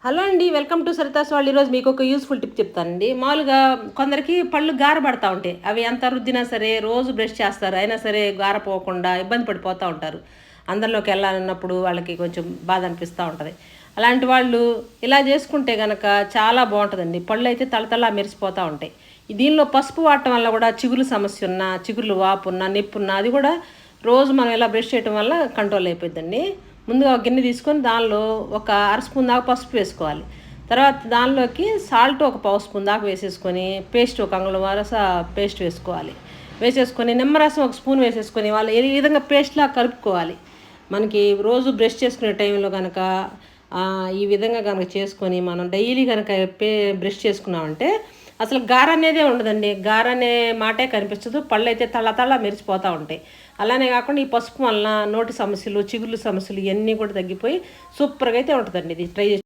Hello అండి, welcome to Saritha's వాళ్ళు. ఈరోజు మీకు ఒక యూస్ఫుల్ టిప్ చెప్తానండి. మామూలుగా కొందరికి పళ్ళు గారపడతా ఉంటాయి. అవి ఎంత రుద్దినా సరే, రోజు బ్రష్ చేస్తారు, అయినా సరే గారపోకుండా ఇబ్బంది పడిపోతూ ఉంటారు. అందరిలోకి వెళ్ళాలన్నప్పుడు వాళ్ళకి కొంచెం బాధ అనిపిస్తూ ఉంటుంది. అలాంటి వాళ్ళు ఇలా చేసుకుంటే కనుక చాలా బాగుంటుందండి. పళ్ళు అయితే తళతళ మెరిసిపోతూ ఉంటాయి. దీనిలో పసుపు వాడటం వల్ల కూడా చిగురు సమస్య ఉన్నా, చిగురులు వాపు ఉన్నా, నొప్పి ఉన్నా అది కూడా రోజు మనం ఇలా బ్రష్ చేయడం వల్ల కంట్రోల్ అయిపోతుందండి. ముందుగా ఒక గిన్నె తీసుకొని దానిలో ఒక అర స్పూన్ దాకా పసుపు వేసుకోవాలి. తర్వాత దానిలోకి సాల్ట్ ఒక పావు స్పూన్ దాకా వేసేసుకొని పేస్ట్ ఒక అంగుళం వరస పేస్ట్ వేసుకోవాలి. వేసేసుకొని నిమ్మరసం ఒక స్పూన్ వేసేసుకొని వాళ్ళు ఏ విధంగా పేస్ట్లా కలుపుకోవాలి. మనకి రోజు బ్రష్ చేసుకునే టైంలో కనుక ఈ విధంగా కనుక చేసుకొని మనం డైలీ కనుక బ్రష్ చేసుకున్నామంటే అసలు గార అనేదే ఉండదండి. గార అనే మాటే కనిపించదు. పళ్ళు అయితే తళ్ళ మెరిచిపోతూ ఉంటాయి. అలానే కాకుండా ఈ పసుపు వలన నోటి సమస్యలు, చిగుళ్ళు సమస్యలు ఇవన్నీ కూడా తగ్గిపోయి సూపర్గా అయితే ఉంటుందండి. ఇది ట్రై చేసి